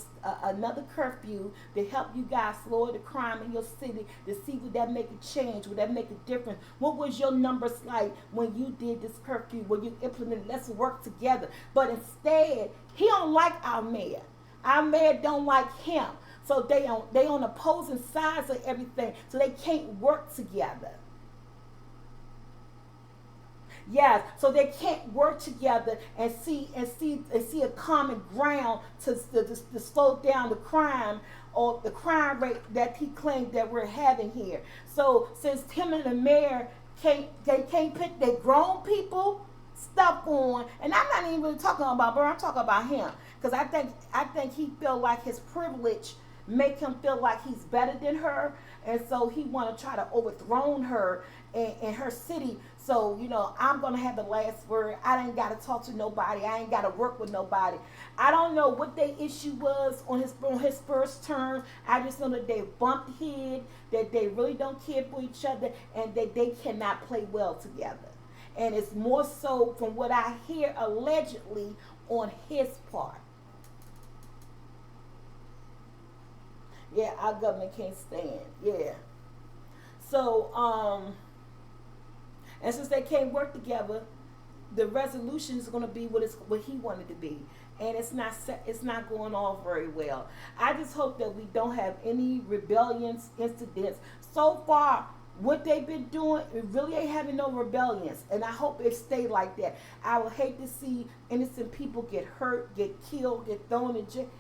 another curfew to help you guys lower the crime in your city. To see would that make a change? Would that make a difference? What was your numbers like when you did this curfew? When you implemented? Let's work together. But instead, he don't like our mayor. Our mayor don't like him. So they on opposing sides of everything. So they can't work together. Yes, so they can't work together and see a common ground to slow down the crime or the crime rate that he claimed that we're having here. So since him and the mayor can't put their grown people stuff on, and I'm not even really talking about her, I'm talking about him. Because I think he feel like his privilege make him feel like he's better than her, and so he want to try to overthrow her in her city. So I'm gonna have the last word. I ain't gotta talk to nobody. I ain't gotta work with nobody. I don't know what their issue was on his first term. I just know that they bumped head, that they really don't care for each other, and that they cannot play well together. And it's more so from what I hear allegedly on his part. Yeah, our government can't stand. Yeah. So, and since they can't work together, the resolution is going to be what he wanted to be, and it's not going on very well. I just hope that we don't have any rebellions incidents. So far, what they've been doing, it really ain't having no rebellions, and I hope it stay like that. I would hate to see innocent people get hurt, get killed, get thrown in jail.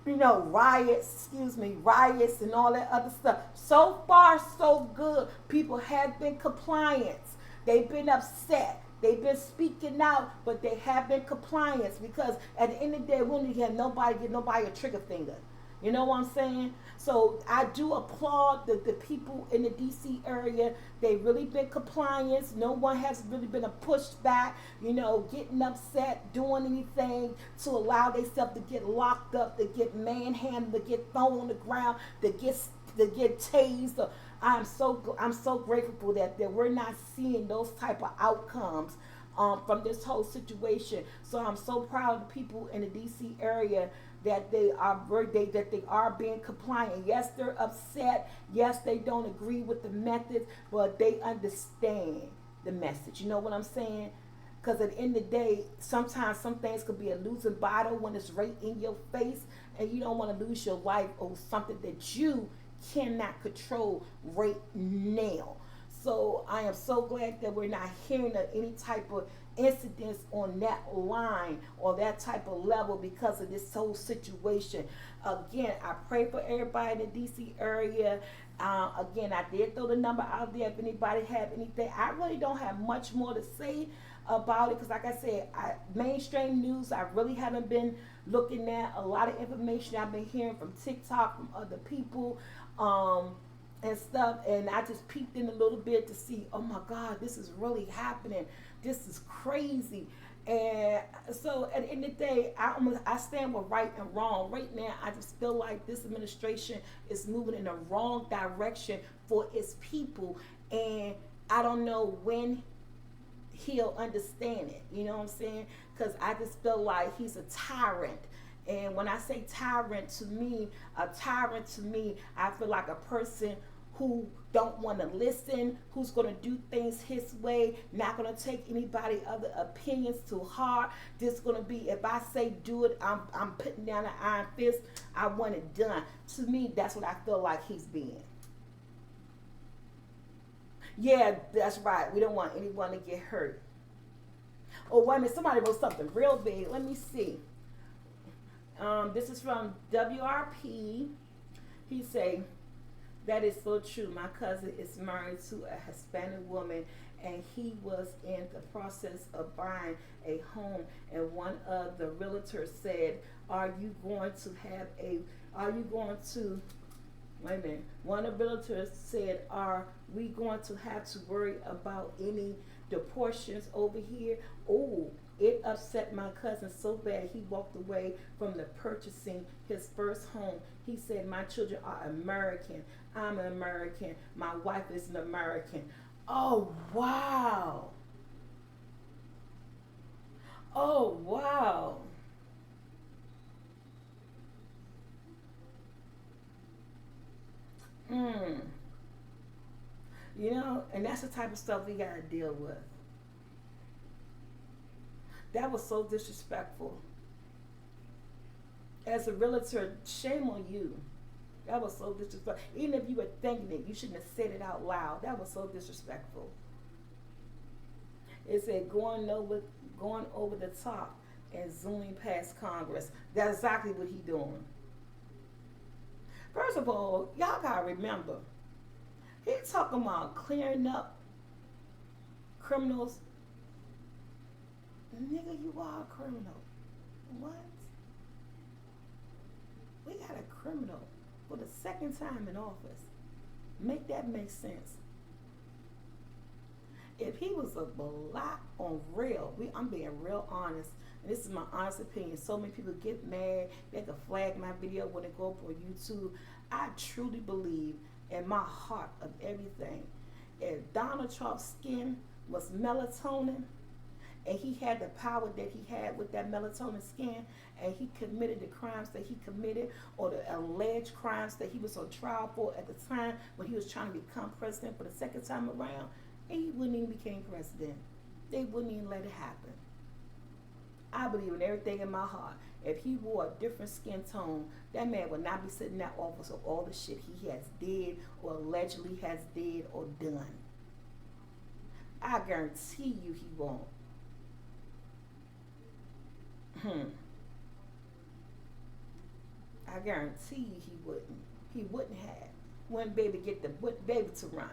Riots and all that other stuff. So far, so good. People have been compliant. They've been upset. They've been speaking out, but they have been compliant because at the end of the day, we don't have nobody get nobody a trigger finger. You know what I'm saying? So I do applaud the people in the DC area. They really been compliance. No one has really been a pushback, getting upset, doing anything to allow themselves to get locked up, to get manhandled, to get thrown on the ground, to get tased. I'm so grateful that we're not seeing those type of outcomes from this whole situation. So I'm so proud of the people in the DC area that they are being compliant. Yes, they're upset. Yes, they don't agree with the methods, but they understand the message. You know what I'm saying? Because at the end of the day, sometimes some things could be a losing battle when it's right in your face, and you don't want to lose your life over something that you cannot control right now. So I am so glad that we're not hearing of any type of incidents on that line or that type of level because of this whole situation. Again, I pray for everybody in the DC area. Again, I did throw the number out there if anybody have anything. I really don't have much more to say about it because, like I said, mainstream news I really haven't been looking at. A lot of information I've been hearing from TikTok, from other people. And stuff, and I just peeked in a little bit to see, oh my God, this is really happening. This is crazy. And so at the end of the day, I stand with right and wrong. Right now, I just feel like this administration is moving in the wrong direction for its people, and I don't know when he'll understand it. You know what I'm saying? Because I just feel like he's a tyrant. And when I say tyrant to me, I feel like a person who don't want to listen, who's going to do things his way, not going to take anybody other opinions to heart. This going to be, if I say do it, I'm putting down an iron fist. I want it done. To me, that's what I feel like he's being. Yeah, that's right. We don't want anyone to get hurt. Oh, wait a minute. Somebody wrote something real big. Let me see. This is from WRP. He say, that is so true. My cousin is married to a Hispanic woman, and he was in the process of buying a home. And one of the realtors said, "Are you going to have a? Are you going to?" Wait a minute. One of the realtors said, "Are we going to have to worry about any deportations over here?" Oh, it upset my cousin so bad he walked away from the purchasing his first home. He said, "My children are American. I'm an American. My wife is an American." Oh, wow. Oh, wow. Mm. And that's the type of stuff we got to deal with. That was so disrespectful. As a realtor, shame on you. That was so disrespectful. Even if you were thinking it, you shouldn't have said it out loud. That was so disrespectful. It said going over the top and zooming past Congress. That's exactly what he doing. First of all, y'all gotta remember, he talking about clearing up criminals. Nigga, you are a criminal. What? We got a criminal for the second time in office. Make that make sense. If he was a black on real, I'm being real honest, and this is my honest opinion. So many people get mad, they can flag my video when it go up on YouTube. I truly believe in my heart of everything. If Donald Trump's skin was melatonin, and he had the power that he had with that melatonin skin, and he committed the crimes that he committed, or the alleged crimes that he was on trial for at the time when he was trying to become president for the second time around, and he wouldn't even become president. They wouldn't even let it happen. I believe in everything in my heart. If he wore a different skin tone, that man would not be sitting in that office of all the shit he has did or allegedly has did or done. I guarantee you he won't. I guarantee you he wouldn't. He wouldn't have. Wouldn't be able to get wouldn't be able to run.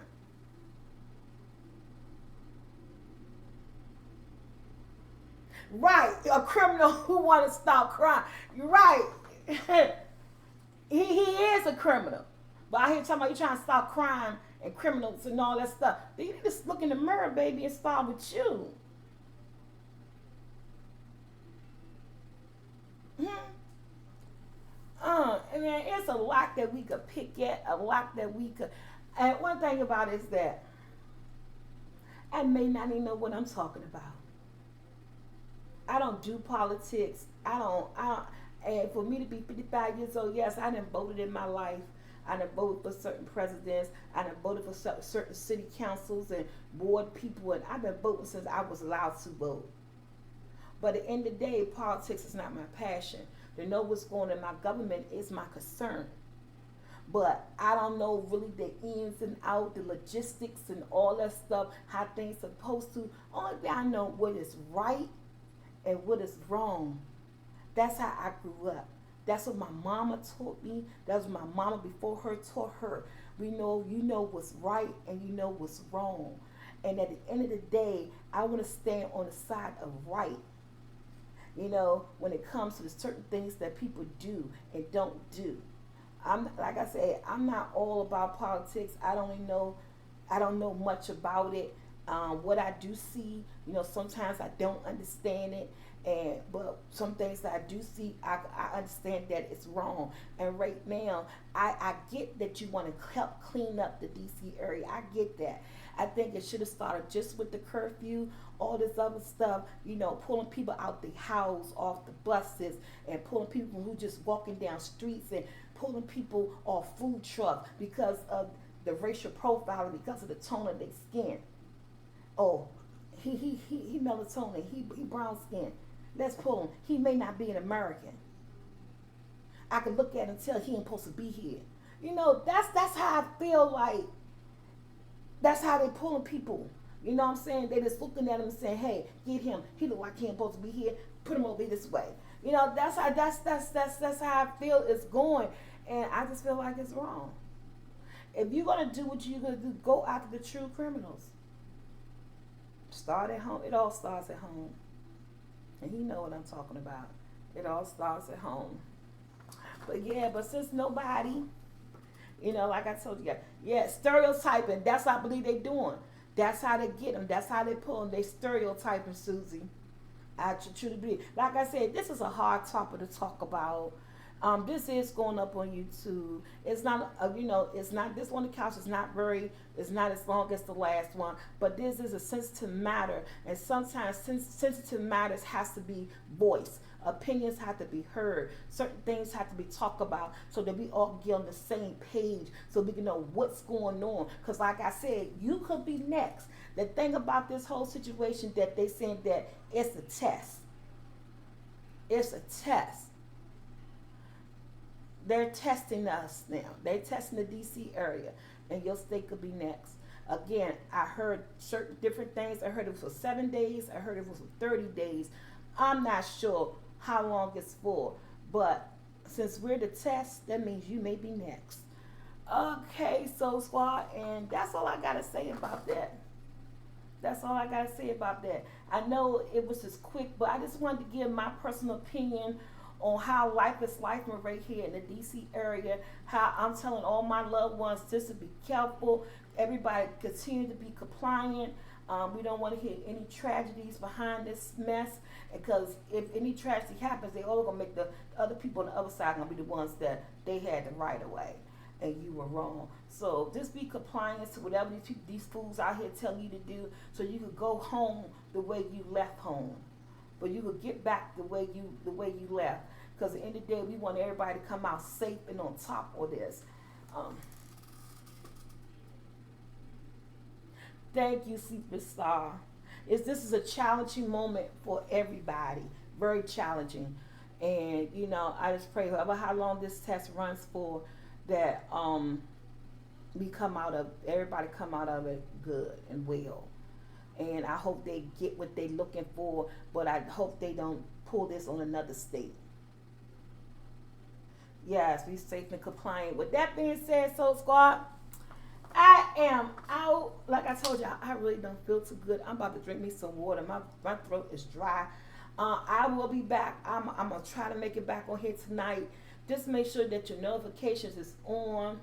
Right, a criminal who want to stop crime. You're right. He is a criminal. But I hear talking about you trying to stop crime and criminals and all that stuff. Then you need to look in the mirror, baby, and start with you. Hmm. And then it's a lot that we could pick at, a lot that we could. And one thing about it is that I may not even know what I'm talking about. I don't do politics. I don't. And for me to be 55 years old, yes, I done voted in my life. I done voted for certain presidents. I done voted for certain city councils and board people, and I've been voting since I was allowed to vote. But at the end of the day, politics is not my passion. To know what's going on in my government is my concern. But I don't know really the ins and out, the logistics and all that stuff, how things supposed to. Only thing I know what is right and what is wrong. That's how I grew up. That's what my mama taught me. That's what my mama before her taught her. We know you know what's right and you know what's wrong. And at the end of the day, I want to stand on the side of right. When it comes to the certain things that people do and don't do. I'm like I said, I'm not all about politics. I don't know much about it. What I do see, sometimes I don't understand it, but some things that I do see, I understand that it's wrong. And right now, I get that you want to help clean up the DC area. I get that. I think it should have started just with the curfew, all this other stuff, pulling people out the house, off the buses, and pulling people who just walking down streets and pulling people off food trucks because of the racial profiling, because of the tone of their skin. Oh, he melatonin, he brown skin. Let's pull him. He may not be an American. I can look at him and tell he ain't supposed to be here. That's how I feel like. That's how they pulling people. You know what I'm saying? They just looking at him and saying, "Hey, get him. He look like he ain't supposed to be here. Put him over this way." That's how I feel it's going, and I just feel like it's wrong. If you're gonna do what you're gonna do, go after the true criminals. Start at home. It all starts at home, and you know what I'm talking about. It all starts at home. But since nobody, like I told you, yeah, stereotyping. That's what I believe they doing. That's how they get them. That's how they pull them. They stereotyping, Susie. I truly believe. Like I said, this is a hard topic to talk about. This is going up on YouTube. It's not, it's not this on the couch. It's not as long as the last one. But this is a sensitive matter, and sometimes sensitive matters has to be voiced. Opinions have to be heard. Certain things have to be talked about so that we all get on the same page, so we can know what's going on. Because, like I said, you could be next. The thing about this whole situation that they saying that it's a test. It's a test. They're testing us now. They're testing the DC area, and your state could be next. Again, I heard certain different things. I heard it was for 7 days. I heard it was for 30 days. I'm not sure how long it's for, but since we're the test, that means you may be next. Okay, Soul Squad, and that's all I gotta say about that. That's all I gotta say about that. I know it was just quick, but I just wanted to give my personal opinion on how life is life right here in the DC area. How I'm telling all my loved ones just to be careful. Everybody continue to be compliant. We don't want to hear any tragedies behind this mess, because if any tragedy happens, they all gonna make the other people on the other side gonna be the ones that they had the right of way, and you were wrong. So just be compliant to whatever these fools out here tell you to do, so you could go home the way you left home, but you could get back the way you left. Because at the end of the day, we want everybody to come out safe and on top of this. Thank you, Superstar. This is a challenging moment for everybody. Very challenging. And, I just pray, however how long this test runs for, that everybody come out of it good and well. And I hope they get what they're looking for, but I hope they don't pull this on another state. Yes, be safe and compliant. With that being said, Soul Squad, I am out. Like I told you, I really don't feel too good. I'm about to drink me some water. My throat is dry. I will be back. I'm going to try to make it back on here tonight Just make sure that your notifications is on.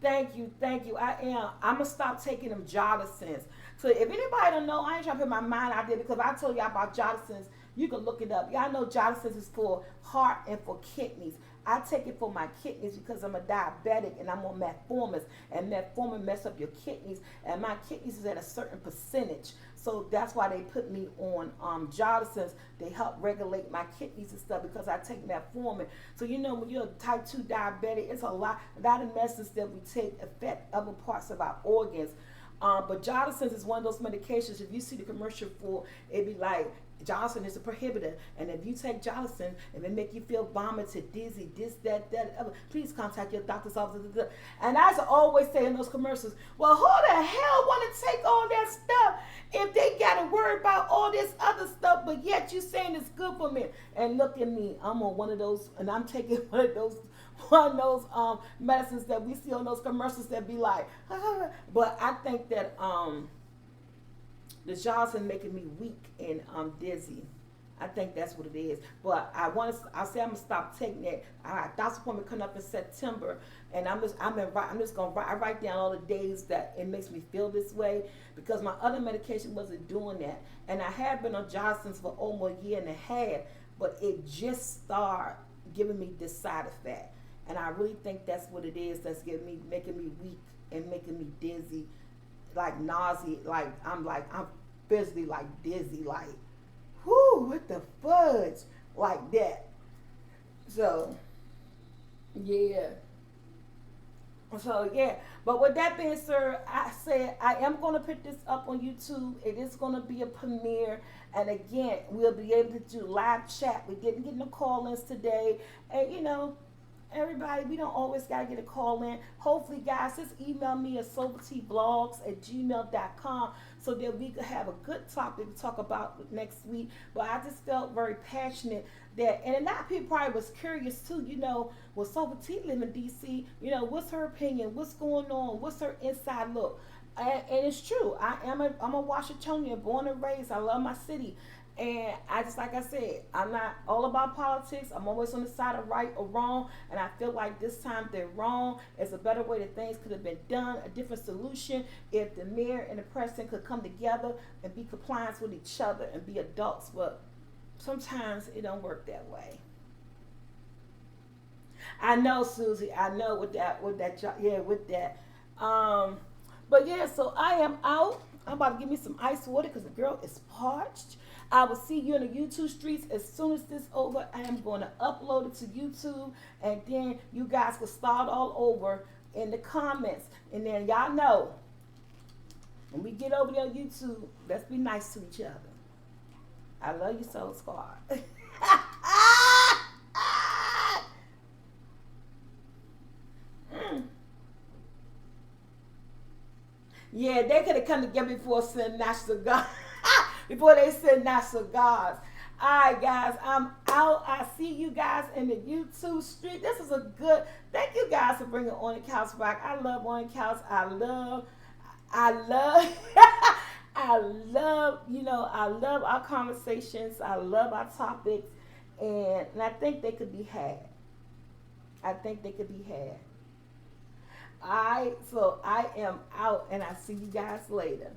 Thank you, thank you. I am. I'm gonna stop taking them Jollisons. So if anybody don't know, I ain't trying to put my mind out there because I told y'all about Jollisons. You can look it up. Y'all know Jollisons is for heart and for kidneys. I take it for my kidneys because I'm a diabetic and I'm on metformin, and metformin mess up your kidneys, and my kidneys is at a certain percentage. So that's why they put me on Jollisons. They help regulate my kidneys and stuff because I take metformin. So you know when you're a type 2 diabetic, it's a lot of medicines that we take affect other parts of our organs. But Jollisons is one of those medications. If you see the commercial for, it be like Jollison is a prohibitor, and if you take Jollison and it make you feel vomited, dizzy, this, that, other, please contact your doctor's office. And I always say in those commercials, well, who the hell want to take all that stuff if they got to worry about all this other stuff, but yet you saying it's good for me? And look at me, I'm on one of those, and I'm taking one of those medicines that we see on those commercials that be like, but I think that the Johnson making me weak and dizzy. I think that's what it is. But I say I'm gonna stop taking that. Doctor's appointment coming up in September, and I'm just gonna write down all the days that it makes me feel this way because my other medication wasn't doing that, and I have been on Johnson's for over a year and a half, but it just started giving me this side effect, and I really think that's what it is. That's making me weak and making me dizzy, like nausea, I'm physically like dizzy, like whoo, what the fudge, like that. So yeah. So yeah, but with that being said, I said I am gonna put this up on YouTube. It is gonna be a premiere, and again, we'll be able to do live chat. We didn't get no call-ins today, and you know, everybody, we don't always gotta get a call in. Hopefully, guys, just email me at sobertblogs@gmail.com so that we could have a good topic to talk about next week. But I just felt very passionate that, and a lot of people probably was curious too, you know, will Sober T live in DC? You know, what's her opinion? What's going on? What's her inside look? And it's true. I'm a Washingtonian, born and raised. I love my city. And I just, like I said, I'm not all about politics. I'm always on the side of right or wrong. And I feel like this time they're wrong. It's a better way that things could have been done, a different solution. If the mayor and the president could come together and be compliant with each other and be adults. But sometimes it don't work that way. I know, Susie. I know with that, yeah, with that. But yeah, so I am out. I'm about to give me some ice water because the girl is parched. I will see you in the YouTube streets as soon as this over. I am going to upload it to YouTube, and then you guys can start all over in the comments. And then y'all know, when we get over there on YouTube, let's be nice to each other. I love you so, Squad. Yeah, they could have come together before sending national guard. Before they send national guards. Alright guys, I'm out. I see you guys in the YouTube street. This is a good, thank you guys for bringing On the Couch back. I love On the Couch. I love I love our conversations. I love our topics, and I think they could be had. I think they could be had. Alright, so I am out, and I see you guys later.